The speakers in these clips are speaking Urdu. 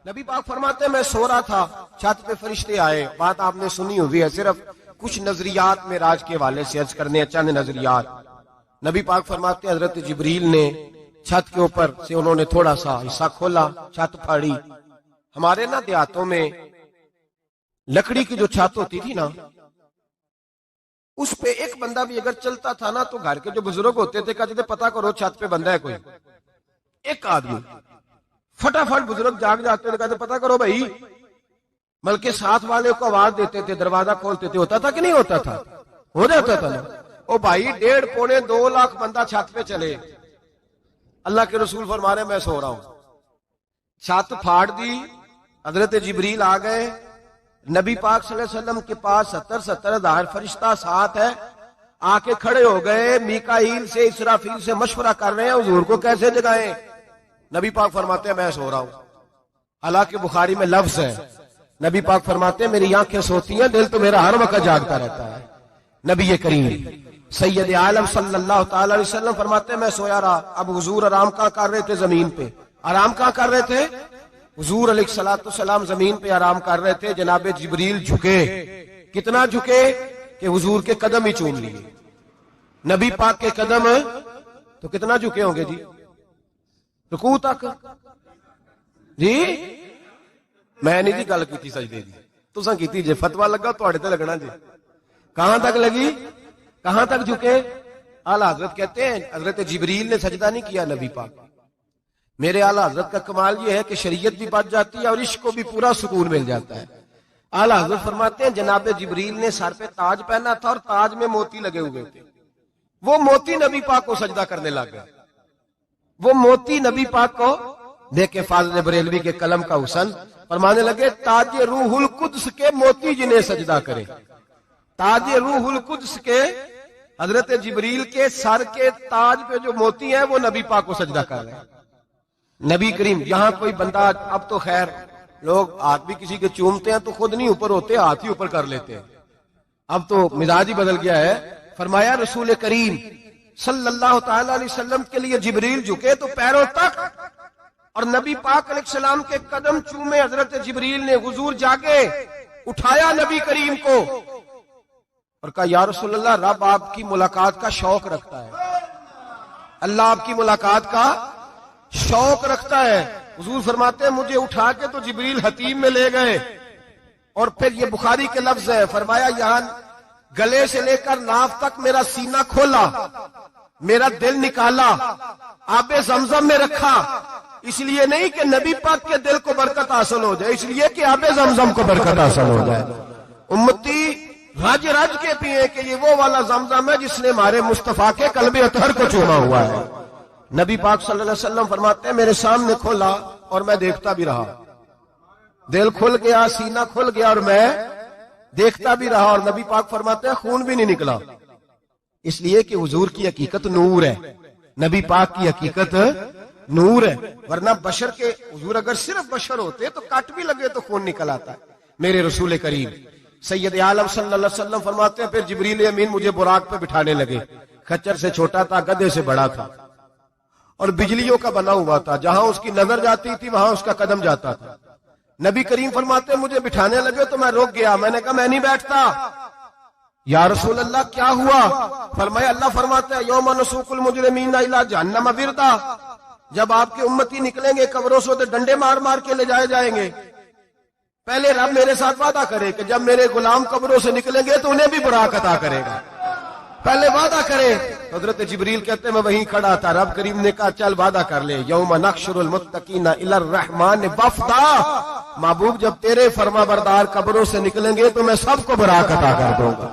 نبی پاک فرماتے ہیں میں سو رہا تھا، چھت پہ فرشتے آئے. بات آپ نے سنی ہوئی ہے، صرف کچھ نظریات میں راج کے حوالے سے عرض کرنے ہیں، چند نظریات. نبی پاک فرماتے ہیں حضرت جبریل نے چھت کے اوپر سے انہوں نے تھوڑا سا حصہ کھولا، چھت پھاڑی. ہمارے نا دیہاتوں میں لکڑی کی جو چھت ہوتی تھی نا، اس پہ ایک بندہ بھی اگر چلتا تھا نا تو گھر کے جو بزرگ ہوتے تھے کہتے تھے پتہ کرو چھت پہ بندہ ہے کوئی. ایک آدمی فٹافٹ بزرگ جاگ جاتے تھے، کہتے پتہ کرو بھائی، بلکہ ساتھ والے کو آواز دیتے تھے، دروازہ کھولتے تھے. ہوتا تھا کہ نہیں ہوتا تھا؟ ہو جاتا تھا نا. او بھائی 1.5-2 لاکھ بندہ چھت پہ چلے، اللہ کے رسول فرما رہے ہیں میں سو رہا ہوں. چھت پھاڑ دی، حضرت جبریل آ گئے. نبی پاک صلی اللہ علیہ وسلم کے پاس 70 ہزار فرشتہ ساتھ ہے، آ کے کھڑے ہو گئے. میکائیل سے اسرافیل سے مشورہ کر رہے ہیں حضور کو کیسے جگائیں. نبی پاک فرماتے ہیں میں سو رہا ہوں. حالانکہ بخاری میں لفظ ہے، نبی پاک فرماتے ہیں میری آنکھیں سوتی ہیں، دل تو میرا ہر وقت جاگتا رہتا ہے. نبی کریم سید عالم صلی اللہ تعالی علیہ وسلم فرماتے ہیں میں سویا رہا. اب حضور آرام کہاں کر رہے تھے؟ زمین پہ. آرام کہاں کر رہے تھے؟ حضور علیہ الصلوۃ والسلام زمین پہ آرام کر رہے تھے. جناب جبریل جھکے. کتنا جھکے کہ حضور کے قدم ہی چوم لیے. نبی پاک کے قدم تو کتنا جھکے ہوں گے جی؟ رکوع تک. جی میں نہیں جی گل کی سجدے دی، تساں کیتی جے. فتویٰ لگا تواڈے تے لگنا جی. کہاں تک لگی؟ کہاں تک جھکے؟ اعلیٰ حضرت کہتے ہیں حضرت جبریل نے سجدہ نہیں کیا نبی پاک. میرے اعلیٰ حضرت کا کمال یہ ہے کہ شریعت بھی بچ جاتی ہے اور عشق کو بھی پورا سکون مل جاتا ہے. اعلیٰ حضرت فرماتے ہیں جناب جبریل نے سر پہ تاج پہنا تھا اور تاج میں موتی لگے ہوئے تھے. وہ موتی نبی پاک کو سجدہ کرنے لگ گئے. وہ موتی نبی پاک کو دیکھے. فاضل بریلوی کے قلم کا حسن فرمانے لگے تاج روح القدس کے موتی جنہیں سجدہ کرے. تاج روح القدس کے حضرت جبریل کے سر کے تاج پہ جو موتی ہیں وہ نبی پاک کو سجدہ کر رہے ہیں. نبی کریم یہاں کوئی بندہ، اب تو خیر لوگ ہاتھ بھی کسی کے چومتے ہیں تو خود نہیں اوپر ہوتے، ہاتھ ہی اوپر کر لیتے ہیں. اب تو مزاج ہی بدل گیا ہے. فرمایا رسول کریم صلی اللہ تعالی علیہ وسلم کے لیے جبریل جھکے تو پیروں تک، اور نبی پاک علیہ السلام کے قدم چومے. حضرت جبریل نے حضور جاگے، اٹھایا نبی کریم کو اور کہا یا رسول اللہ، رب آپ کی ملاقات کا شوق رکھتا ہے، اللہ آپ کی ملاقات کا شوق رکھتا ہے. حضور فرماتے ہیں مجھے اٹھا کے تو جبریل حتیم میں لے گئے. اور پھر یہ بخاری کے لفظ ہے، فرمایا یہاں گلے سے لے کر ناف تک میرا سینہ کھولا، میرا دل نکالا، آب زمزم میں رکھا. اس لیے نہیں کہ نبی پاک کے دل کو برکت حاصل ہو جائے، اس لیے کہ آب زمزم کو برکت حاصل ہو جائے. امتی رج رج کے پیئے کہ یہ وہ والا زمزم ہے جس نے ہمارے مصطفیٰ کے قلب اطہر کو چوما ہوا ہے. نبی پاک صلی اللہ علیہ وسلم فرماتے ہیں میرے سامنے کھولا اور میں دیکھتا بھی رہا. دل کھل گیا، سینہ کھل گیا اور میں دیکھتا بھی رہا. اور نبی پاک فرماتے ہیں خون بھی نہیں نکلا، اس لیے کہ حضور کی حقیقت نور ہے، نبی پاک کی حقیقت نور ہے. ورنہ بشر کے حضور اگر صرف بشر ہوتے تو کٹ بھی لگے تو خون نکل آتا ہے. میرے رسول کریم سید عالم صلی اللہ علیہ وسلم فرماتے ہیں پھر جبریل امین مجھے براق پہ بٹھانے لگے. خچر سے چھوٹا تھا، گدھے سے بڑا تھا اور بجلیوں کا بنا ہوا تھا. جہاں اس کی نظر جاتی تھی وہاں اس کا قدم جاتا تھا. نبی کریم فرماتے ہیں مجھے بٹھانے لگے تو میں رک گیا. میں نے کہا میں نہیں بیٹھتا. یا رسول اللہ کیا ہوا؟ فرمایا اللہ فرماتا ہے یوم نسوق المجرمین الی جہنم وردا، جب آپ کے امتی نکلیں گے قبروں سے تو ڈنڈے مار مار کے لے جائے جائیں گے. پہلے رب میرے ساتھ وعدہ کرے کہ جب میرے غلام قبروں سے نکلیں گے تو انہیں بھی براق عطا کرے گا. پہلے وعدہ کرے. حضرت جبریل کہتے ہیں میں وہیں کھڑا تھا. رب کریم نے کہا چل وعدہ کر لے. یوم نحشر المتقین الی الرحمن وفدا، محبوب جب تیرے فرما بردار قبروں سے نکلیں گے تو میں سب کو براق عطا کر دوں گا،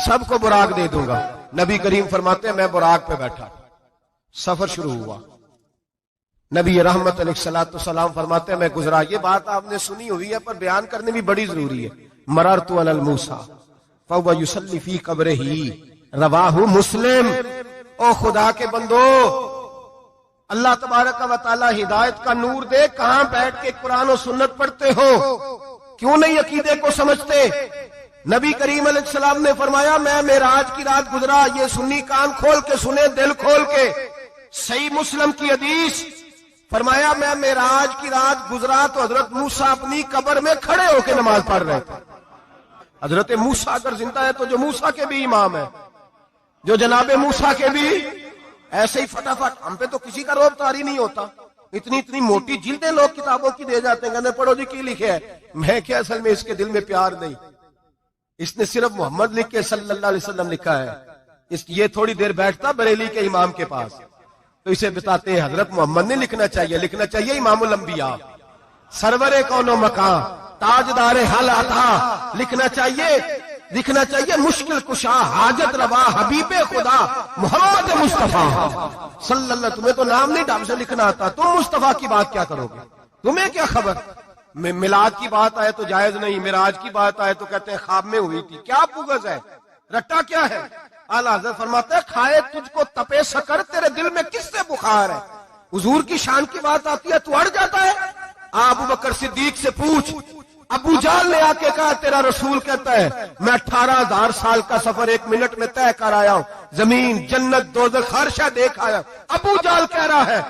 سب کو براق دے دوں گا. نبی کریم فرماتے ہیں میں براق پہ بیٹھا. سفر شروع ہوا. نبی رحمت علیہ الصلوۃ والسلام فرماتے ہیں میں گزرا. یہ بات آپ نے سنی ہوئی ہے پر بیان کرنے بھی بڑی ضروری ہے. مررت علی الموسیٰ فهو یصلی فی قبرہ، رواہ مسلم. او خدا کے بندو، اللہ تبارک و تعالی ہدایت کا نور دے. کہاں بیٹھ کے قرآن و سنت پڑھتے ہو؟ کیوں نہیں عقیدے کو سمجھتے؟ نبی کریم علیہ السلام نے فرمایا میں معراج کی رات گزرا. یہ سنی کان کھول کے سنے، دل کھول کے. صحیح مسلم کی حدیث فرمایا میں معراج کی رات گزرا تو حضرت موسیٰ اپنی قبر میں کھڑے ہو کے نماز پڑھ رہے تھے. حضرت موسیٰ اگر زندہ ہے تو جو موسیٰ کے بھی امام ہے، جو جناب موسیٰ کے بھی ایسے ہی فٹافٹ. ہم پہ تو کسی کا روب طاری نہیں ہوتا. اتنی موٹی جلدیں لوگ کتابوں کی دے جاتے ہیں، کہتے ہیں پڑھو جی کی لکھے ہے. میں کیا اصل میں اس کے دل میں پیار نہیں. اس نے صرف محمد لکھ کے صلی اللہ علیہ وسلم لکھا ہے. یہ تھوڑی دیر بیٹھتا بریلی کے امام کے پاس تو اسے بتاتے ہیں حضرت محمد نے لکھنا چاہیے امام الانبیاء، سرور کون و مکان، تاجدار حال عطا. لکھنا چاہیے مشکل کشا، حاجت روا، حبیب خدا محمد مصطفیٰ صلی اللہ. تمہیں تو نام نہیں ڈھنگ سے لکھنا آتا، تم مصطفیٰ کی بات کیا کرو گے؟ تمہیں کیا خبر؟ میلاد کی بات آئے تو جائز نہیں، معراج کی بات آئے تو کہتے ہیں خواب میں ہوئی تھی. کیا پوگز ہے، رٹا کیا ہے؟ اعلیٰ حضرت فرماتے ہیں کھائے تجھ کو تپے سکر، تیرے دل میں کس سے بخار ہے؟ حضور کی شان کی بات آتی ہے تو اڑ جاتا ہے. ابو بکر صدیق سے پوچھ، ابو جہل نے آ کے کہا تیرا رسول کہتا ہے میں 18,000 سال کا سفر 1 منٹ میں طے کر آیا ہوں، زمین جنت دوزخ ہر شے دیکھ آیا. ابو جہل کہہ رہا ہے.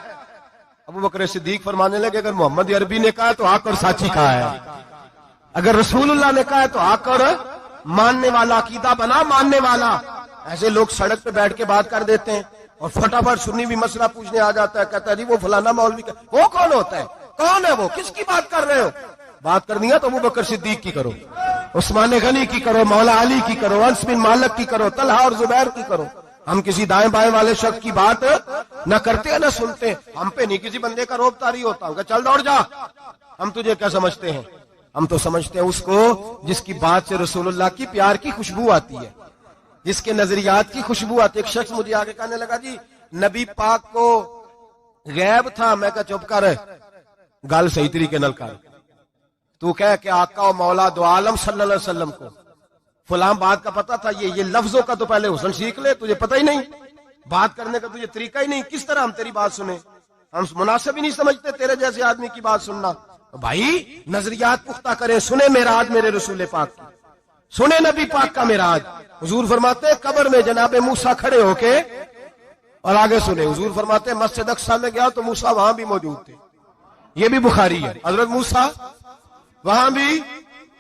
ابو بکر صدیق فرمانے لگے اگر محمد عربی نے کہا تو آ کر ساتھی کہا ہے، اگر رسول اللہ نے کہا ہے تو آ کر ماننے والا، عقیدہ بنا ماننے والا. ایسے لوگ سڑک پہ بیٹھ کے بات کر دیتے ہیں اور فٹافٹ سنی بھی مسئلہ پوچھنے آ جاتا ہے، کہتا ہے جی وہ فلانا مولوی کا. وہ کون ہوتا ہے؟ کون ہے وہ؟ کس کی بات کر رہے ہو؟ بات کرنی ہے تو ابو بکر صدیق کی کرو، عثمان غنی کی کرو، مولا علی کی کرو، انس بن مالک کی کرو، طلحہ اور زبیر کی کرو. ہم کسی دائیں بائیں والے شخص کی بات نہ کرتے ہیں نہ سنتے ہیں. ہم پہ نہیں کسی بندے کا روب طاری ہوتا ہوگا چل دوڑ جا. ہم تجھے کیا سمجھتے ہیں؟ ہم تو سمجھتے ہیں اس کو جس کی بات سے رسول اللہ کی پیار کی خوشبو آتی ہے، جس کے نظریات کی خوشبو آتی ہے. ایک شخص مجھے آگے کہنے لگا جی نبی پاک کو غیب تھا. میں کہا چپ کر، گل صحیح طریقے نال کر. تو کہہ کہ آقا و مولا دو عالم صلی اللہ علیہ وسلم کو فلاں بات کا پتا تھا، یہ لفظوں کا تو پہلے حسن سیکھ لے. تجھے پتہ ہی نہیں، بات کرنے کا تجھے طریقہ ہی نہیں. کس طرح ہم تیری بات سنیں؟ ہم مناسب ہی نہیں سمجھتے تیرے جیسے آدمی کی بات سننا. بھائی نظریات پختہ کریں. سنیں معراج میرے رسول پاک کی، سنیں نبی پاک کا معراج. حضور فرماتے ہیں قبر میں جناب موسیٰ کھڑے ہو کے، اور آگے سنیں حضور فرماتے ہیں مسجد اقصی میں گیا تو موسیٰ وہاں بھی موجود تھے. یہ بھی بخاری ہے. حضرت موسیٰ وہاں بھی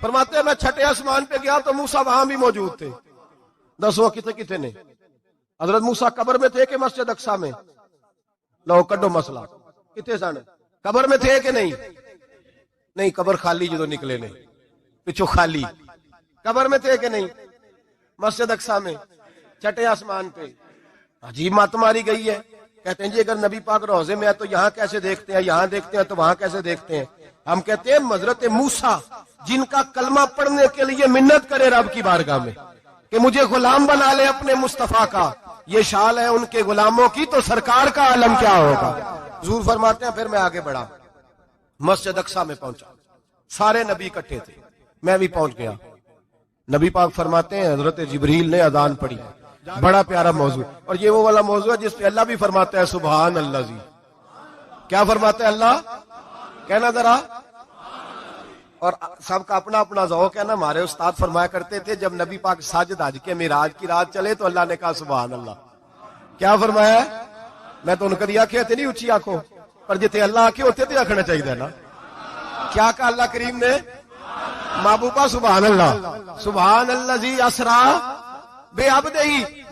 فرماتے ہیں میں چھٹے آسمان پہ گیا تو موسیٰ وہاں بھی موجود تھے. دسو کتنے نے؟ حضرت موسیٰ قبر میں تھے کہ مسجد اقصی میں؟ لو کڈو مسئلہ. کتنے سن؟ قبر میں تھے کہ نہیں قبر خالی جدو نکلے نے پچھو خالی. قبر میں تھے کہ نہیں؟ مسجد اقصی میں چھٹے آسمان پہ. عجیب مت ماری گئی ہے. کہتے ہیں جی اگر نبی پاک روزے میں ہے تو یہاں کیسے دیکھتے ہیں، یہاں دیکھتے ہیں تو وہاں کیسے دیکھتے ہیں؟ ہم کہتے ہیں حضرت موسیٰ جن کا کلمہ پڑھنے کے لیے منت کرے رب کی بارگاہ میں کہ مجھے غلام بنا لے اپنے مصطفیٰ کا، یہ شال ہے ان کے غلاموں کی، تو سرکار کا عالم کیا ہوگا؟ حضور فرماتے ہیں پھر میں آگے بڑھا، مسجد اقصی میں پہنچا. سارے نبی اکٹھے تھے، میں بھی پہنچ گیا. نبی پاک فرماتے ہیں حضرت جبریل نے اذان پڑھی. بڑا پیارا موضوع، اور یہ وہ والا موضوع ہے جس پہ اللہ بھی فرماتا ہے سبحان اللہ. جی کیا فرماتا ہے اللہ؟ کہنا ذرا. اور سب کا اپنا اپنا ذوق ہے نا. ہمارے استاد فرمایا کرتے تھے جب نبی پاک ساجد حج کے معراج کی رات چلے تو اللہ نے کہا سبحان اللہ. کیا فرمایا ہے؟ میں تو ان کو آنکھیں تھے نہیں اونچی آنکھوں پر جتنے اللہ آنکھیں ہوتے تھے آخنا چاہیے نا. کیا کہا اللہ کریم نے؟ محبوبہ سبحان اللہ. سبحان اللہ جی اسرا بے عبدہ.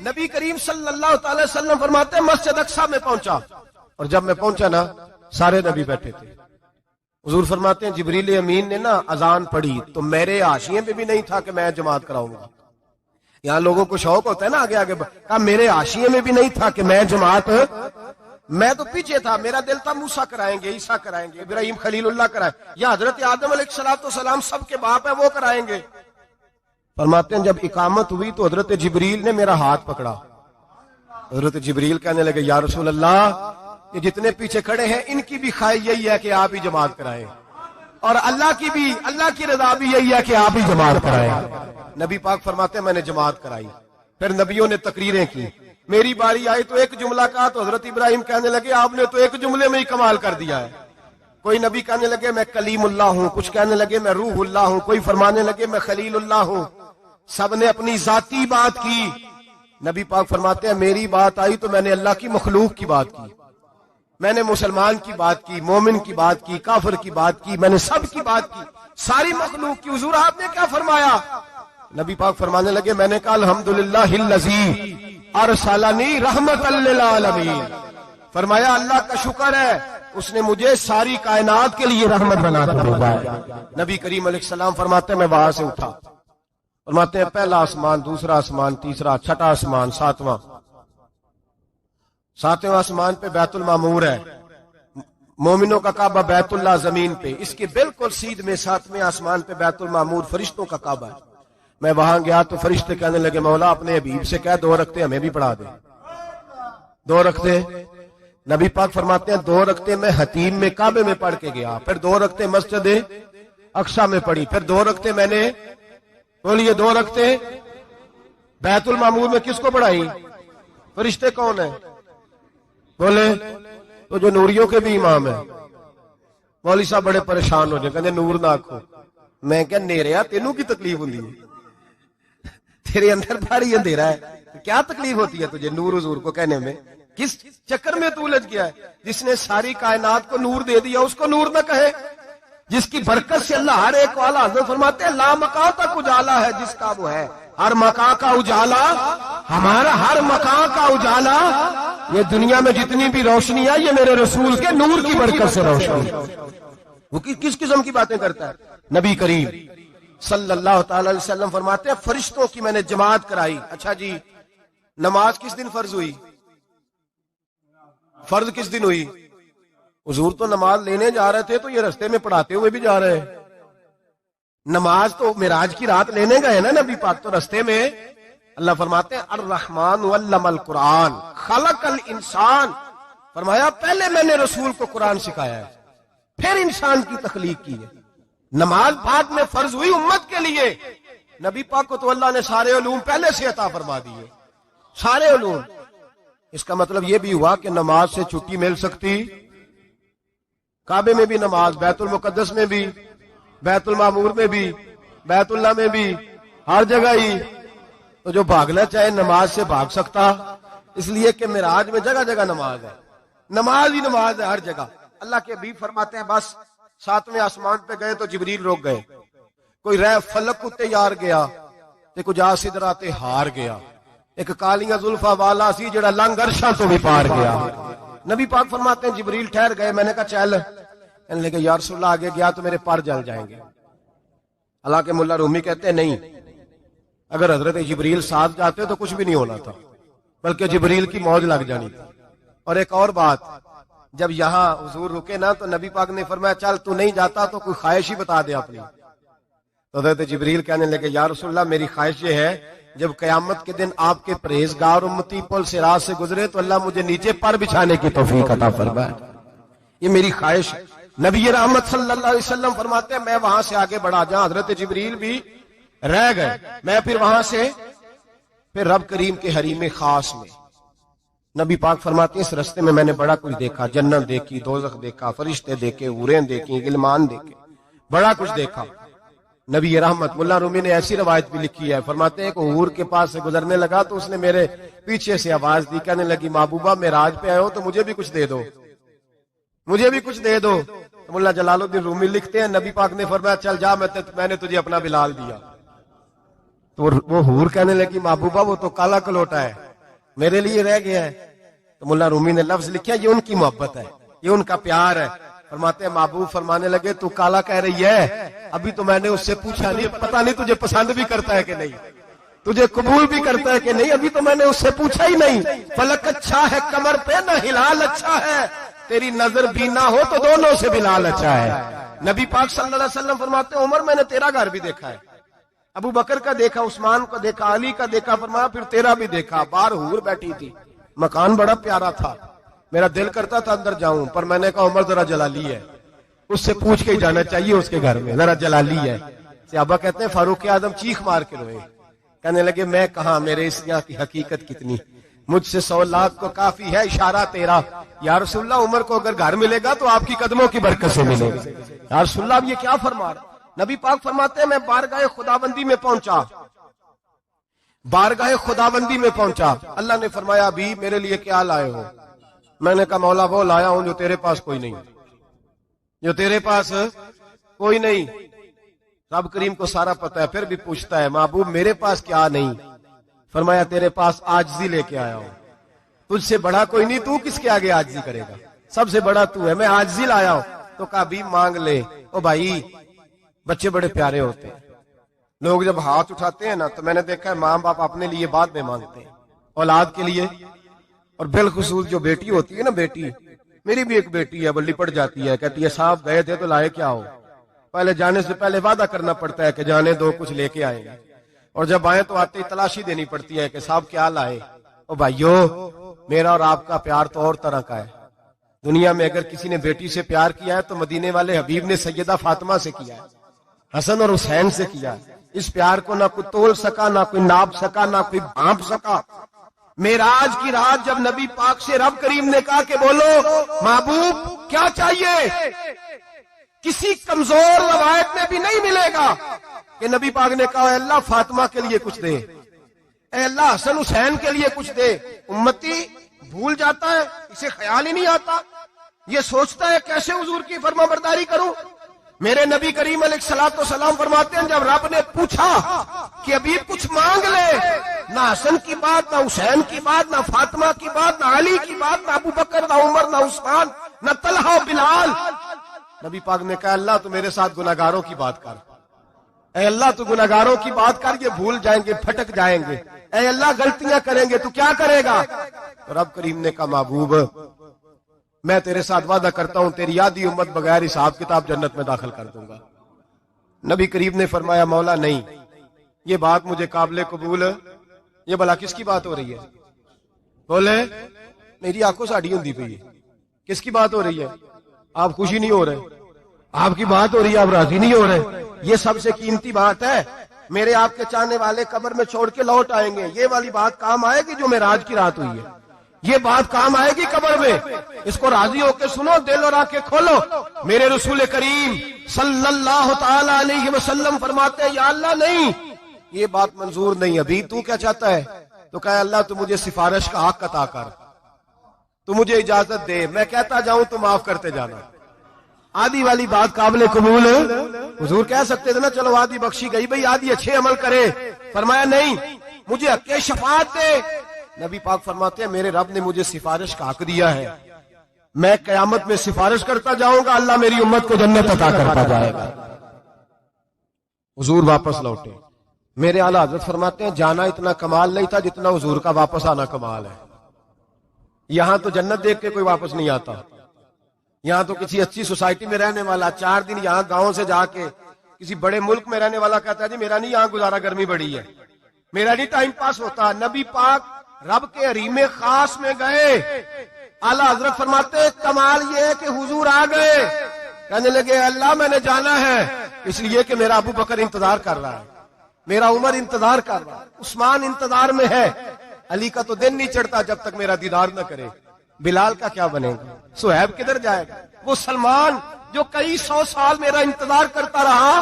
نبی کریم صلی اللہ تعالی وسلم فرماتے ہیں مسجد اقصی میں پہنچا، اور جب میں پہنچا نا سارے نبی بیٹھے تھے. حضور فرماتے ہیں جبریل امین نے نا اذان پڑھی تو میرے حاشیے میں بھی نہیں تھا کہ میں جماعت کراؤں گا. یہاں لوگوں کو شوق ہوتا ہے نا آگے آگے. کہا میرے حاشیے میں بھی نہیں تھا کہ میں جماعت، میں تو پیچھے تھا. میرا دل تھا موسیٰ کرائیں گے، عیسیٰ کرائیں گے، ابراہیم خلیل اللہ کرائیں، یا حضرت آدم علیہ السلام سب کے باپ ہے وہ کرائیں گے. فرماتے ہیں جب اقامت ہوئی تو حضرت جبریل نے میرا ہاتھ پکڑا. حضرت جبریل کہنے لگے یا رسول اللہ یہ جتنے پیچھے کھڑے ہیں ان کی بھی خواہش یہی ہے کہ آپ ہی جماعت کرائیں، اور اللہ کی رضا بھی یہی ہے کہ آپ ہی جماعت کرائیں. نبی پاک فرماتے ہیں میں نے جماعت کرائی. پھر نبیوں نے تقریریں کی. میری باری آئی تو ایک جملہ کہا تو حضرت ابراہیم کہنے لگے آپ نے تو ایک جملے میں ہی کمال کر دیا ہے. کوئی نبی کہنے لگے میں کلیم اللہ ہوں، کچھ کہنے لگے میں روح اللہ ہوں، کوئی فرمانے لگے میں خلیل اللہ ہوں. سب نے اپنی ذاتی بات کی. نبی پاک فرماتے ہیں میری بات آئی تو میں نے اللہ کی مخلوق کی بات کی. میں نے مسلمان کی بات کی، مومن کی بات کی، کافر کی بات کی، میں نے سب کی بات کی، ساری مخلوق کی۔ حضور آپ نے کیا فرمایا؟ نبی پاک فرمانے لگے میں نے کہا الحمدللہ الذی ارسلنی رحمت للعالمین، فرمایا اللہ کا شکر ہے اس نے مجھے ساری کائنات کے لیے رحمت بنا کر بھیجا ہے۔ نبی کریم علیہ السلام فرماتے ہیں میں وہاں سے اٹھا، فرماتے ہیں پہلا آسمان، دوسرا آسمان، تیسرا، چھٹا آسمان، ساتواں آسمان پہ بیت المعمور ہے، مومنوں کا کعبہ بیت اللہ زمین پہ، اس کے بالکل سیدھ میں 7ویں آسمان پہ بیت المعمور فرشتوں کا کعبہ ہے۔ میں وہاں گیا تو فرشتے کہنے لگے مولا اپنے حبیب سے کہہ 2 رکعتیں ہمیں بھی پڑھا دے۔ 2 رکعتیں نبی پاک فرماتے ہیں 2 رکعتیں میں حتیم میں کعبے میں پڑھ کے گیا، پھر 2 رکعتیں مسجد اقصی میں پڑھی، پھر 2 رکعتیں میں نے بولیے 2 رکعتیں بیت المعمور میں کس کو پڑھائی؟ فرشتے کون ہیں؟ بولے تو جو نوریوں کے بھی امام ہیں۔ مولوی صاحب بڑے پریشان ہو جائے، کہتے نور نہ آکھو۔ میں کہ نیریا تینوں کی تکلیف ہوندی ہے، تیرے اندر بھاری اندھیرا ہے، کیا تکلیف ہوتی ہے تجھے نور حضور کو کہنے میں؟ کس چکر میں تو الجھ گیا ہے؟ جس نے ساری کائنات کو نور دے دیا اس کو نور نہ کہے؟ جس کی برکت سے اللہ ہر ایک والا حضرت فرماتے ہیں لا مکان تک اجالا ہے جس کا وہ ہے، ہر مکان کا اجالا ہمارا، ہر مکان کا اجالا، یہ دنیا میں جتنی بھی روشنی ہے یہ میرے رسول کے نور کی برکت سے روشنی۔ وہ کس قسم کی باتیں کرتا ہے؟ نبی کریم صلی اللہ تعالی علیہ وسلم فرماتے ہیں فرشتوں کی میں نے جماعت کرائی۔ اچھا جی نماز کس دن فرض ہوئی؟ فرض کس دن ہوئی؟ حضور تو نماز لینے جا رہے تھے تو یہ رستے میں پڑھاتے ہوئے بھی جا رہے ہیں۔ نماز تو معراج کی رات لینے گئے نا نبی پاک، تو رستے میں اللہ فرماتے ہیں الرحمن علم القرآن خلق الانسان، فرمایا پہلے میں نے رسول کو قرآن سکھایا ہے پھر انسان کی تخلیق کی ہے۔ نماز بعد میں فرض ہوئی امت کے لیے، نبی پاک کو تو اللہ نے سارے علوم پہلے سے عطا فرما دیے، سارے علوم۔ اس کا مطلب یہ بھی ہوا کہ نماز سے چھٹی مل سکتی، کعبے میں بھی نماز، بیت المقدس میں بھی، بیت المعمور میں بھی، بیت اللہ میں بھی، ہر جگہ ہی۔ تو جو بھاگنا چاہے نماز سے بھاگ سکتا، اس لیے کہ معراج میں جگہ جگہ نماز ہے، نماز ہی نماز ہے ہر جگہ۔ اللہ کے حبیب فرماتے ہیں بس 7ویں آسمان پہ گئے تو جبریل روک گئے، کوئی رہ فلک اتے یار گیا تے کچھ آ سدراتے ہار گیا، ایک کالیاں زلفا والا سی جڑا لنگ عرشاں تو بھی پار گیا۔ نبی پاک فرماتے ہیں جبریل ٹھہر گئے، میں نے کہا چل، کہنے لگے یا رسول اللہ آگے گیا تو میرے پر جل جائیں گے۔ حالانکہ ملا رومی کہتے ہیں نہیں، اگر حضرت جبریل ساتھ جاتے تو کچھ بھی نہیں ہونا تھا، بلکہ جبریل کی موج لگ جانی تھی۔ اور ایک اور بات، جب یہاں حضور رکے نا تو نبی پاک نے فرمایا چل تو نہیں جاتا تو کوئی خواہش ہی بتا دے اپنی۔ تو حضرت جبریل کہنے لگے یا رسول اللہ میری خواہش یہ ہے جب قیامت کے دن آپ کے پرہیزگار امتی پل صراط سے گزرے تو اللہ مجھے نیچے پر بچھانے کی توفیق عطا فرمائے، یہ میری خواہش ہے۔ نبی رحمت صلی اللہ علیہ وسلم فرماتے ہیں میں وہاں سے آگے بڑھا جہاں حضرت جبریل بھی رہ گئے، میں پھر وہاں سے پھر رب کریم کے حریم خاص میں۔ نبی پاک فرماتے ہیں اس رستے میں نے بڑا کچھ دیکھا، جنت دیکھی، دوزخ دیکھا، فرشتے دیکھے، حوریں دیکھی، غلمان دیکھے، بڑا کچھ دیکھا۔ نبی رحمت ملا رومی نے ایسی روایت بھی لکھی ہے، فرماتے ہیں ایک حور کے پاس سے گزرنے لگا تو اس نے میرے پیچھے سے آواز دی، کہنے لگی محبوبہ معراج پہ آئے ہو تو مجھے بھی کچھ دے دو، مجھے بھی کچھ دے دو۔ ملا جلال الدین رومی لکھتے ہیں نبی پاک نے فرمایا چل جا میں نے تجھے اپنا بلال دیا۔ تو وہ حور کہنے لگی محبوبہ وہ تو کالا کلوٹا ہے، میرے لیے رہ گیا ہے۔ تو ملا رومی نے لفظ لکھا یہ ان کی محبت ہے، یہ ان کا پیار ہے۔ فرماتے ہیں محبوب فرمانے لگے تو کالا کہہ رہی ہے، ابھی تو میں نے اس سے پوچھا نہیں، پتہ نہیں تجھے پسند بھی کرتا ہے کہ نہیں، تجھے قبول بھی کرتا ہے کہ نہیں، ابھی تو میں نے اس سے پوچھا ہی نہیں۔ فلک اچھا ہے کمر پہ نہ ہلال اچھا ہے، تیری نظر بینا ہو تو دونوں سے بلال اچھا ہے۔ نبی پاک صلی اللہ علیہ وسلم فرماتے ہیں عمر میں نے تیرا گھر بھی دیکھا ہے، ابو بکر کا دیکھا، عثمان کا دیکھا، علی کا دیکھا، فرمایا پھر تیرا بھی دیکھا۔ باہر حور بیٹھی تھی، مکان بڑا پیارا تھا، میرا دل کرتا تھا اندر جاؤں، پر میں نے کہا عمر ذرا جلالی ہے، اس سے پوچھ کے ہی جانا چاہیے، اس کے گھر میں ذرا جلالی ہے۔ صحابہ کہتے ہیں فاروق اعظم چیخ مار کے روئے، کہنے لگے میں کہاں، میرے اس یہاں کی حقیقت کتنی، مجھ سے 100 لاکھ کو کافی ہے اشارہ تیرا۔ یا رسول اللہ عمر کو اگر گھر ملے گا تو آپ کی قدموں کی برکت سے ملے گا۔ یا رسول اللہ اب یہ کیا فرما رہا؟ نبی پاک فرماتے ہیں میں بارگاہ خداوندی میں پہنچا، بارگاہ خداوندی میں پہنچا، اللہ نے فرمایا ابھی میرے لیے کیا لائے ہو؟ میں نے کہا مولا وہ لایا ہوں جو تیرے پاس کوئی نہیں، جو تیرے پاس کوئی نہیں۔ رب کریم کو سارا پتا ہے، پھر بھی پوچھتا ہے محبوب میرے پاس کیا نہیں؟ فرمایا تیرے پاس عاجزی لے کے آیا ہوں، تجھ سے بڑا کوئی نہیں، تو کس کے آگے عاجزی کرے گا، سب سے بڑا تو ہے، میں عاجزی لایا ہوں۔ تو کہا بھی مانگ لے۔ او بھائی بچے بڑے پیارے ہوتے ہیں، لوگ جب ہاتھ اٹھاتے ہیں نا تو میں نے دیکھا ہے ماں باپ اپنے لیے بعد میں مانگتے ہیں، اولاد کے لیے، اور بالخصوص جو بیٹی ہوتی ہے نا، بیٹی میری بھی ایک بیٹی ہے، وہ لپٹ جاتی ہے، کہتی ہے صاحب گئے تھے تو لائے کیا ہو؟ پہلے جانے سے پہلے وعدہ کرنا پڑتا ہے کہ جانے دو کچھ لے کے آئیں گے، اور جب آئے تو آتے ہی تلاشی دینی پڑتی ہے کہ صاحب کیا لائے۔ او بھائیو میرا اور آپ کا پیار تو اور طرح کا ہے، دنیا میں اگر کسی نے بیٹی سے پیار کیا ہے تو مدینے والے حبیب نے سیدہ فاطمہ سے کیا ہے، حسن اور حسین سے کیا ہے۔ اس پیار کو نہ کوئی تول سکا، نہ کوئی ناپ سکا، نہ کوئی بھانپ سکا۔ معراج کی رات جب نبی پاک سے رب کریم نے کہا کہ بولو محبوب کیا چاہیے، کسی کمزور روایت میں بھی نہیں ملے گا کہ نبی پاک نے کہا اے اللہ فاطمہ کے لیے کچھ دے، اے اللہ حسن حسین کے لیے کچھ دے۔ امتی بھول جاتا ہے، اسے خیال ہی نہیں آتا، یہ سوچتا ہے کیسے حضور کی فرما برداری کروں۔ میرے نبی کریم علیہ الصلوۃ والسلام فرماتے ہیں جب رب نے پوچھا کہ ابھی کچھ مانگ لے، نہ حسن کی بات، نہ حسین کی بات، نہ فاطمہ کی بات، نہ علی کی بات، نہ ابو بکر، نہ عمر، نہ عثمان، نہ طلحہ و بلال، نبی پاک نے کہا اللہ تو میرے ساتھ گناہگاروں کی بات کر، اے اللہ تو گناہگاروں کی بات کر، یہ بھول جائیں گے، پھٹک جائیں گے، اے اللہ غلطیاں کریں گے تو کیا کرے گا؟ تو رب کریم نے کہا محبوب میں تیرے ساتھ وعدہ کرتا ہوں تیری آدھی امت بغیر حساب کتاب جنت میں داخل کر دوں گا۔ نبی کریم نے فرمایا مولا نہیں، یہ بات مجھے قابل قبول، یہ بھلا کس کی بات ہو رہی ہے؟ بولے میری آنکھوں سے اڑی ہوندی پئی ہے، کس کی بات ہو رہی ہے؟ آپ خوشی نہیں ہو رہے، آپ کی بات ہو رہی ہے، آپ راضی نہیں ہو رہے، یہ سب سے قیمتی بات ہے۔ میرے آپ کے چاہنے والے قبر میں چھوڑ کے لوٹ آئیں گے، یہ والی بات کام آئے گی جو معراج کی رات ہوئی ہے، یہ بات کام آئے گی قبر میں، اس کو راضی ہو کے سنو، دل اور آنکھیں کھولو۔ میرے رسول کریم صلی اللہ تعالی علیہ وسلم فرماتے ہیں یا اللہ نہیں، یہ بات منظور نہیں، ابھی تو کیا چاہتا ہے؟ تو کہا اللہ تو مجھے سفارش کا حق عطا کر، تو مجھے اجازت دے، میں کہتا جاؤں تو معاف کرتے جانا۔ آدھی والی بات قابل قبول، حضور کہہ سکتے تھے نا چلو آدھی بخشی گئی بھئی آدھی اچھے عمل کرے، فرمایا نہیں مجھے حق شفاعت دے۔ نبی پاک فرماتے ہیں میرے رب نے مجھے سفارش کا حق دیا ہے، میں قیامت میں سفارش کرتا جاؤں گا، اللہ میری امت کو جنت عطا کرتا جائے گا۔ حضور واپس لوٹے، میرے اعلیٰ حضرت فرماتے ہیں جانا اتنا کمال نہیں تھا جتنا حضور کا واپس آنا کمال ہے۔ یہاں تو جنت دیکھ کے کوئی واپس نہیں آتا، یہاں تو کسی اچھی سوسائٹی میں رہنے والا 4 دن یہاں گاؤں سے جا کے کسی بڑے ملک میں رہنے والا کہتا ہے جی میرا نہیں یہاں گزارا، گرمی بڑی ہے، میرا نہیں ٹائم پاس ہوتا۔ نبی پاک رب کے حریم خاص میں گئے، اعلیٰ حضرت فرماتے ہیں کمال یہ ہے کہ حضور آ گئے، کہنے لگے اللہ میں نے جانا ہے اس لیے کہ میرا ابو بکر انتظار کر رہا ہے، میرا عمر انتظار کر رہا ہے، عثمان انتظار میں ہے، علی کا تو دن نہیں چڑھتا جب تک میرا دیدار نہ کرے، بلال کا کیا بنے گا، صہیب کدھر جائے گا، وہ سلمان جو کئی 100 سال میرا انتظار کرتا رہا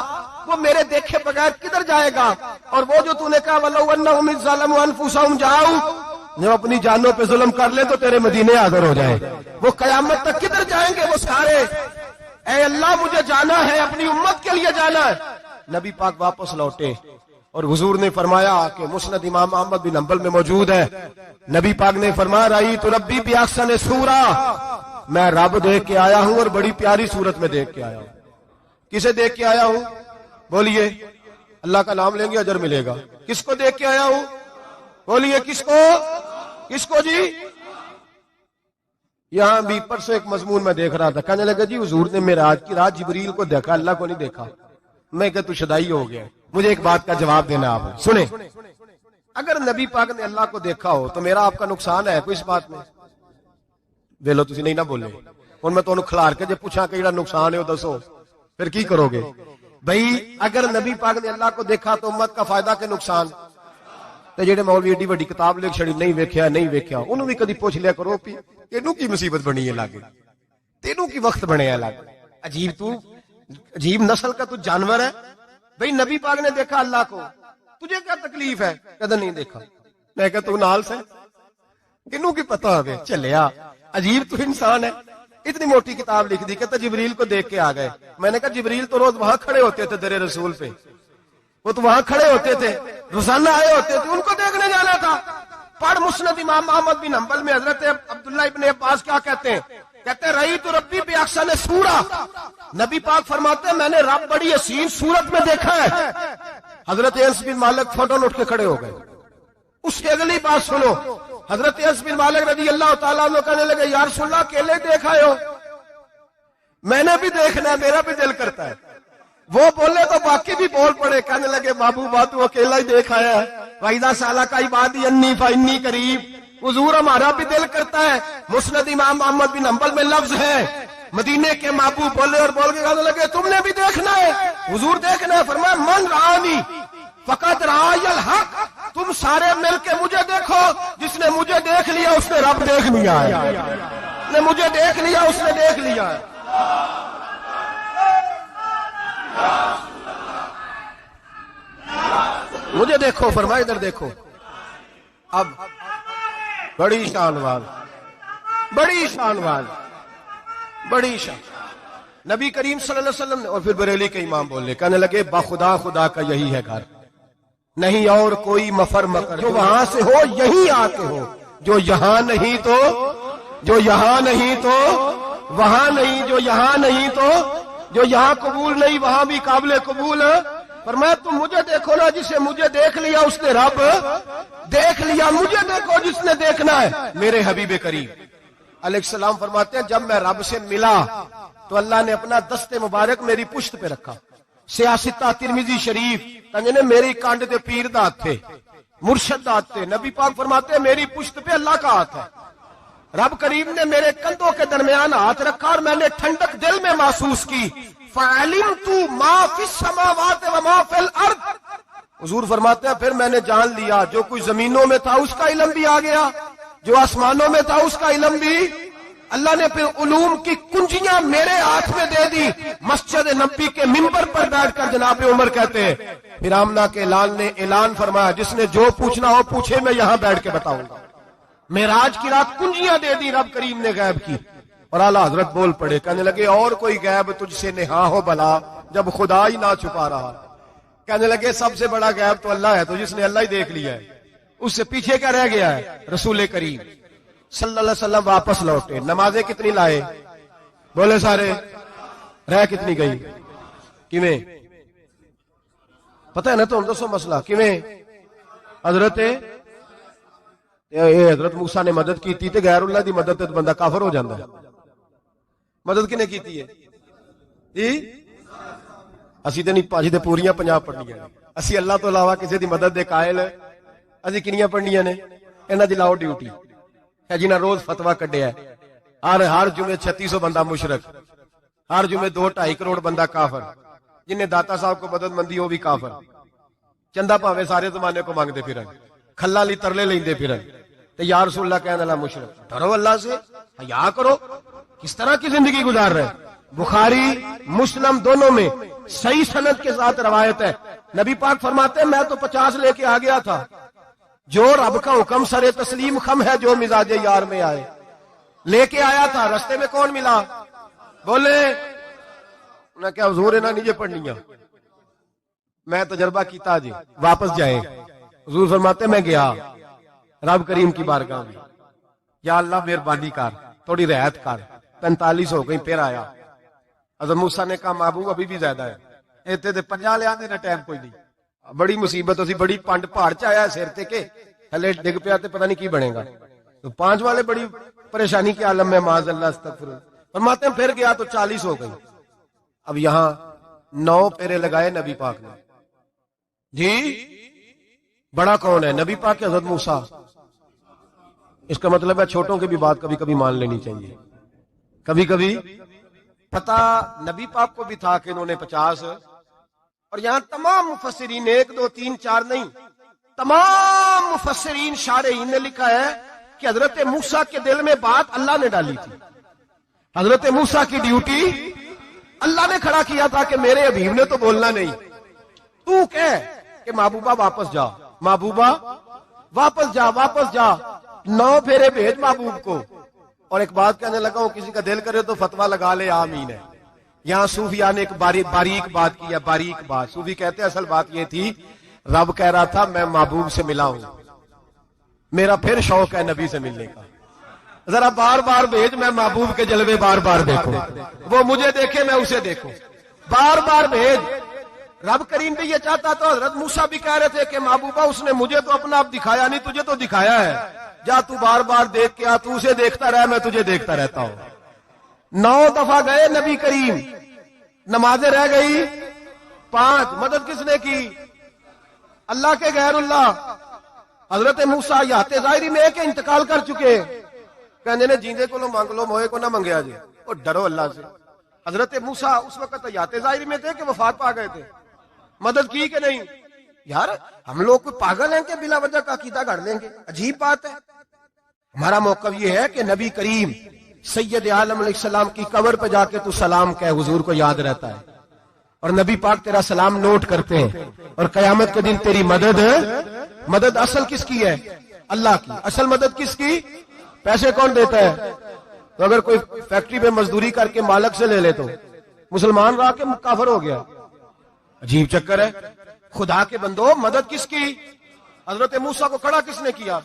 وہ میرے دیکھے بغیر کدھر جائے گا، اور وہ جو تو نے کہا وَلَوْ أَنَّهُمْ إِذْ ظَلَمُوا أَنفُسَهُمْ جَاءُوا، جو اپنی جانوں پہ ظلم کر لے تو تیرے مدینے حاضر ہو جائیں، وہ قیامت تک کدھر جائیں گے وہ سارے، اے اللہ مجھے جانا ہے، اپنی امت کے لیے جانا ہے۔ نبی پاک واپس لوٹے اور حضور نے فرمایا کہ مسند امام احمد بن حنبل میں موجود ہے، نبی پاک نے فرمایا رأیت ربی بأحسن صورہ، میں رب دیکھ کے آیا ہوں اور بڑی پیاری صورت میں دیکھ کے آیا ہوں۔ کسے دیکھ کے آیا ہوں؟ بولیے، اللہ کا نام لیں گے اجر ملے گا۔ کس کو دیکھ کے آیا ہوں؟ بولیے کس کو؟ کس کو جی؟ یہاں بھی پرسوں ایک مضمون میں دیکھ رہا تھا، کہنے لگا جی حضور نے معراج کی رات جبریل کو دیکھا، اللہ کو نہیں دیکھا۔ میں کہ تو شدائی ہو گیا، مجھے ایک بات کا جواب دینا آپ سنیں، اگر نبی پاک نے اللہ کو دیکھا ہو تو میرا آپ کا نقصان ہے کوئی اس بات میں؟ ویلو تسی نہیں نہ بولے، اور میں تمہیں کھلار کے جب پوچھا کہ جڑا نقصان ہے وہ دسو، پھر کی کرو گے؟ بھئی اگر نبی پاک نے اللہ کو دیکھا تو امت کا فائدہ کہ نقصان؟ تے جڑے مولوی ایڈی بڑی کتاب لکھ چھڑی نہیں ویکھیا نہیں ویکھیا، انہوں بھی کدی پوچھ لیا کرو پی تینوں کی مصیبت بنی ہے لاگے، تینوں کی وقت بنے ہے لاگے، عجیب تو عجیب نسل کا تو جانور ہے۔ بھئی نبی پاک نے دیکھا اللہ کو، تجھے کیا تکلیف ہے؟ کہتا نہیں دیکھا۔ میں کہتا تو نال سے کنوں کی پتہ ہوئے چلیا، عجیب تو انسان ہے، اتنی موٹی کتاب لکھ دی، کہتا جبریل کو دیکھ کے آ گئے۔ میں نے کہا جبریل تو روز وہاں کھڑے ہوتے تھے در رسول پہ، وہ تو وہاں کھڑے ہوتے تھے، روزانہ آئے ہوتے تھے، ان کو دیکھنے جانا تھا۔ پڑھ مسند امام احمد بن حنبل میں حضرت عبداللہ ابن عباس کیا کہتے ہیں؟ کہتے ہیں رأیت ربی بأحسن صورہ، نبی پاک فرماتے ہیں میں نے رب بڑی حسین صورت میں دیکھا ہے۔ حضرت انس بن مالک فوٹو اٹھ کے کھڑے ہو گئے۔ اس کی اگلی بات سنو، حضرت انس بن مالک رضی اللہ تعالیٰ عنہ کہنے لگے یا رسول اللہ اکیلے دیکھا ہو؟ میں نے بھی دیکھنا ہے، میرا بھی دل کرتا ہے۔ وہ بولے تو باقی بھی بول پڑے، کہنے لگے محبوبہ تو اکیلا ہی دیکھ آیا ہے، وَإِذَا سَأَلَكَ عِبَادِي عَنِّي فَإِنِّي قَرِيبٌ، حضور ہمارا بھی دل کرتا ہے۔ مسند امام احمد بن حنبل میں لفظ ہے، مدینے کے محبوب بولے اور بول کے کہنے لگے تم نے بھی دیکھنا ہے؟ حضور دیکھنا ہے؟ فرمایا من رآنی فقط رآی الحق، تم سارے مل کے مجھے دیکھو، جس نے مجھے دیکھ لیا اس نے رب دیکھ لیا ہے، جس نے مجھے دیکھ لیا اس نے دیکھ لیا ہے۔ مجھے دیکھو، فرمایا ادھر دیکھو۔ اب بڑی شان وال، بڑی شان وال، بڑی شان، نبی کریم صلی اللہ علیہ وسلم نے، اور پھر بریلی کے امام بولے، کہنے لگے بخدا خدا کا یہی ہے گھر، نہیں اور کوئی مفر مکر، جو وہاں سے ہو یہیں آتے ہو، جو یہاں نہیں تو، جو یہاں نہیں تو وہاں نہیں، جو یہاں نہیں تو، جو یہاں قبول نہیں وہاں بھی قابل قبول۔ فرمایا تم مجھے دیکھو نا، جسے مجھے دیکھ لیا اس نے رب دیکھ لیا، مجھے دیکھو جس نے دیکھنا ہے میرے حبیب کریم علیہ السلام۔ فرماتے ہیں جب میں رب سے ملا تو اللہ نے اپنا دست مبارک میری پشت پہ رکھا، سیاستہ ترمذی شریف کہنے میری کانڈ دے پیر دا ہاتھ تھے، مرشد دا ہاتھ تھے۔ نبی پاک فرماتے ہیں میری پشت پہ اللہ کا ہاتھ ہے، رب کریم نے میرے کندھوں کے درمیان ہاتھ رکھا اور میں نے ٹھنڈک دل میں محسوس کی۔ فَعَلِمْتُ مَا فِي السَّمَاوَاتِ وَمَا فِي الْأَرْضِ، حضور فرماتے ہیں پھر میں نے جان لیا جو کچھ زمینوں میں تھا اس کا علم بھی آ گیا، جو آسمانوں میں تھا اس کا علم بھی۔ اللہ نے پھر علوم کی کنجیاں میرے ہاتھ میں دے دی۔ مسجد نبی کے منبر پر بیٹھ کر جناب عمر کہتے ہیں پھر آمنہ کے لال نے اعلان فرمایا جس نے جو پوچھنا ہو پوچھے، میں یہاں بیٹھ کے بتاؤں گا۔ معراج کی رات کنجیاں دے دی رب کریم نے غیب کی، اور اعلیٰ حضرت بول پڑے، کہنے لگے اور کوئی غیب تجھ سے نہا ہو بھلا جب خدا ہی نہ چھپا رہا۔ کہنے لگے سب سے بڑا غیب تو اللہ ہے، تو جس نے اللہ ہی دیکھ لیا ہے اس سے پیچھے کیا رہ گیا ہے؟ رسول کریم صلی اللہ علیہ وسلم واپس لوٹے، نمازیں کتنی لائے؟ بولے سارے، رہ کتنی گئی؟ کیویں پتہ ہے نا؟ تو ہم دسو مسئلہ کیویں؟ حضرت موسیٰ نے مدد کی تھی تے غیر اللہ دی مدد تے بندہ کافر ہو جاندہ ہے۔ مدد کنے کی تھی ہے جی؟ اسی تے نہیں پاجی تے پوریاں 50 پڑھنیاں نے، اسی اللہ تو علاوہ کسی دی مدد دے قائل اسی کنیاں پڑھنیاں نے؟ انہاں دی لاؤ ڈیوٹی ہے جنہاں روز فتویٰ کڈیا ہے، ہر جمعے 3600 بندہ مشرک، ہر جمعے 2-2.5 کروڑ بندہ کافر، جنہیں داتا صاحب کو مدد مندی وہ بھی کافر، چندہ پاوے سارے زمانے کو مانگتے پھرن، کھلا لی ترلے لیندے پھرن، تے یا رسول اللہ کہنے اللہ مشرک۔ ڈرو اللہ سے، حیا کرو، کس طرح کی زندگی گزار رہے؟ بخاری مسلم دونوں میں صحیح سند کے ساتھ روایت ہے، نبی پاک فرماتے ہیں میں تو 50 لے کے آ گیا تھا، جو رب کا حکم سر تسلیم خم ہے جو مزاج یار میں آئے، لے کے آیا تھا۔ رستے میں کون ملا؟ بولے انہیں کیا حضور انہیں نیجے پڑھنیاں، میں تجربہ کیتا جی واپس جائیں۔ حضور فرماتے میں گیا رب کریم کی بارگاہ میں، یا اللہ مہربانی کر تھوڑی رعایت کر، 45 ہو گئی پھر آیا۔ حضرت موسیٰ نے کہا محبوب ابھی بھی زیادہ ہے، ایتے تے 50 لے آنے نہ ٹائم کوئی نہیں، بڑی مصیبت اسی بڑی پانڈ پہاڑ چ آیا سر تے کے تھلے ڈگ پیا تے پتہ نہیں کی بنے گا، تو 5 والے بڑی پریشانی کے عالم میں معاذ اللہ استغفر۔ فرماتے ہیں پھر گیا تو 40 ہو گئی۔ اب یہاں 9 پھیرے لگائے نبی پاک نے جی، بڑا کون ہے؟ نبی پاک حضرت موسیٰ۔ اس کا مطلب ہے چھوٹوں کی بھی بات کبھی کبھی مان لینی چاہیے، کبھی کبھی پتہ نبی پاک کو بھی تھا کہ انہوں نے 50، اور یہاں تمام مفسرین 1 2 3 4 نہیں، تمام مفسرین شارحین نے لکھا ہے کہ حضرت موسیٰ کے دل میں بات اللہ نے ڈالی تھی، حضرت موسیٰ کی ڈیوٹی اللہ نے کھڑا کیا تھا کہ میرے حبیب نے تو بولنا نہیں، تو کہہ کہ محبوبہ واپس جا، محبوبہ واپس جا، واپس جا، 9 پھیرے بھیج محبوب کو، اور ایک بات کہنے لگا ہوں، کسی کا دل کرے تو فتویٰ لگا لے، آمین ہے۔ یہاں صوفیاء نے ایک باریک بات کی ہے، باریک بات۔ صوفی کہتے ہیں اصل بات یہ تھی، رب کہہ رہا تھا میں محبوب سے ملا ہوں، میرا پھر شوق ہے نبی سے ملنے کا، ذرا بار بار بھیج، میں محبوب کے جلوے بار بار دیکھوں، وہ مجھے دیکھے میں اسے دیکھوں، بار بار بھیج۔ رب کریم بھی یہ چاہتا تو حضرت موسیٰ بھی کہہ رہے تھے کہ محبوبہ اس نے مجھے تو اپنا آپ دکھایا نہیں، تجھے تو دکھایا ہے، جا تو بار بار دیکھ کے آ، تو اسے دیکھتا رہ، میں تجھے دیکھتا رہتا ہوں۔ 9 دفعہ گئے نبی کریم، نمازیں رہ گئی 5، مدد کس نے کی؟ اللہ کے غیر اللہ۔ حضرت موسیٰ یات ظاہری میں کہ انتقال کر چکے، کہنے نے جیندے کو لو مانگ لو، موئے کو نہ منگیا جی، اور ڈرو اللہ سے۔ حضرت موسیٰ اس وقت یات ظاہری میں تھے کہ وفات پا گئے تھے، مدد کی کہ نہیں؟ یار ہم لوگ کوئی پاگل ہیں کہ بلا وجہ کا عقیدہ گھڑ لیں گے؟ عجیب بات ہے۔ ہمارا موقف یہ ہے کہ نبی کریم سید عالم علیہ السلام کی قبر پہ جا کے تو سلام کہہ، حضور کو یاد رہتا ہے، اور نبی پاک تیرا سلام نوٹ کرتے ہیں، اور قیامت کے دن تیری مدد اصل کس کی ہے؟ اللہ کی۔ اصل مدد کس کی؟ پیسے کون دیتا ہے؟ تو اگر کوئی فیکٹری میں مزدوری کر کے مالک سے لے لے تو مسلمان رہا کے کافر ہو گیا؟ عجیب چکر ہے۔ خدا کے بندو، مدد کس کی؟ حضرت موسیٰ کو کھڑا کس نے کیا؟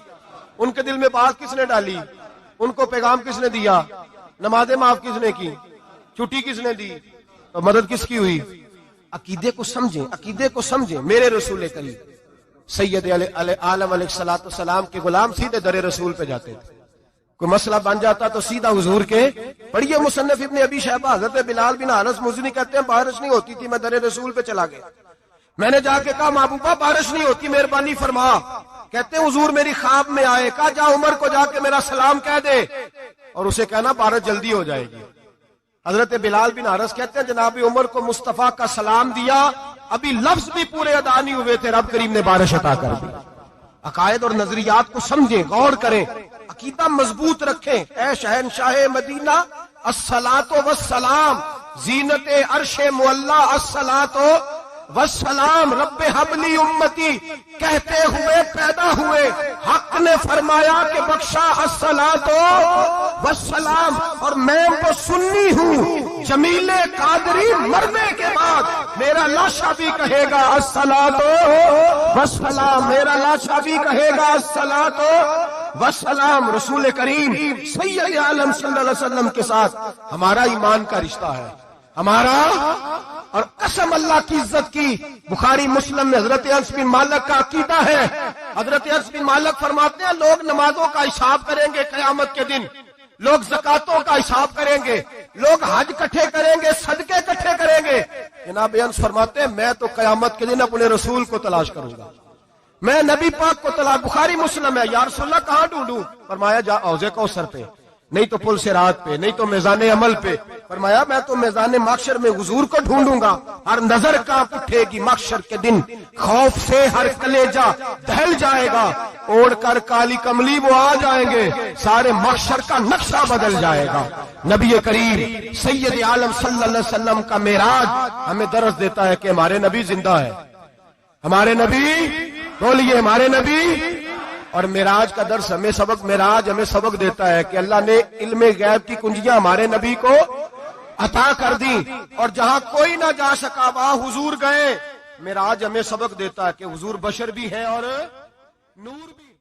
ان کے دل میں بات کس نے ڈالی؟ ان کو پیغام کس نے دیا؟ نمازیں معاف کس نے کی؟ چھٹی کس نے دی؟ اور مدد کس کی ہوئی؟ عقیدے کو سمجھیں، عقیدے کو سمجھیں۔ میرے رسول کریم سید عالم علیہ السلام کے غلام سیدھے در رسول پہ جاتے تھے، کوئی مسئلہ بن جاتا تو سیدھا حضور کے پڑھیے مصنف ابن ابی شیبہ، حضرت بلال بن حارث مزنی کہتے ہیں بارش نہیں ہوتی تھی، میں در رسول پہ چلا گیا، میں نے جا کے کہا محبوبہ بارش نہیں ہوتی، مہربانی فرما۔ کہتے ہیں حضور میری خواب میں آئے، کہا جا عمر کو جا کے میرا سلام کہہ دے، اور اسے کہنا بارش جلدی ہو جائے گی۔ حضرت بلال بن حارث کہتے ہیں جناب عمر کو مصطفیٰ کا سلام دیا، ابھی لفظ بھی پورے ادا نہیں ہوئے تھے، رب کریم نے بارش عطا کر دی۔ عقائد اور نظریات کو سمجھیں، غور کریں، عقیدہ مضبوط رکھیں۔ اے شہنشاہ مدینہ الصلاۃ والسلام، زینت عرش معلی الصلاۃ والسلام، رب حبلی امتی کہتے ہوئے پیدا ہوئے، حق نے فرمایا کہ بخشا الصلاۃ والسلام، اور میں وہ سنی ہوں جمیل قادری مرنے کے بعد میرا لاشا بھی کہے گا الصلاۃ والسلام، میرا لاشا بھی کہے گا الصلاۃ والسلام۔ رسول کریم سید عالم صلی اللہ علیہ وسلم کے ساتھ ہمارا ایمان کا رشتہ ہے، ہمارا، اور قسم اللہ کی عزت کی، بخاری مسلم میں حضرت انس بن مالک کا عقیدہ ہے۔ حضرت انس بن مالک فرماتے ہیں لوگ نمازوں کا حساب کریں گے قیامت کے دن، لوگ زکاتوں کا حساب کریں گے، لوگ حج اکٹھے کریں گے، صدقے اکٹھے کریں گے۔ جناب انس فرماتے ہیں میں تو قیامت کے دن اپنے رسول کو تلاش کروں گا، میں نبی پاک کو تلاش، بخاری مسلم ہے، یا رسول اللہ کہاں ڈھونڈوں؟ فرمایا جا حوض کوثر پہ، نہیں تو پل صراط پہ، نہیں تو میزان عمل پہ۔ فرمایا میں تو میزان محشر میں حضور کو ڈھونڈوں گا، ہر نظر کانپ اٹھے گی محشر کے دن، خوف سے ہر کلیجہ دہل جائے گا، اوڑھ کر کالی کملی وہ آ جائیں گے، سارے محشر کا نقشہ بدل جائے گا۔ نبی کریم سید عالم صلی اللہ علیہ وسلم کا معراج ہمیں درس دیتا ہے کہ ہمارے نبی زندہ ہے، ہمارے نبی، بولیے ہمارے نبی۔ اور معراج کا درس ہمیں سبق، معراج ہمیں سبق دیتا ہے کہ اللہ نے علم غیب کی کنجیاں ہمارے نبی کو عطا کر دی، اور جہاں کوئی نہ جا سکا وہاں حضور گئے۔ معراج ہمیں سبق دیتا ہے کہ حضور بشر بھی ہے اور نور بھی۔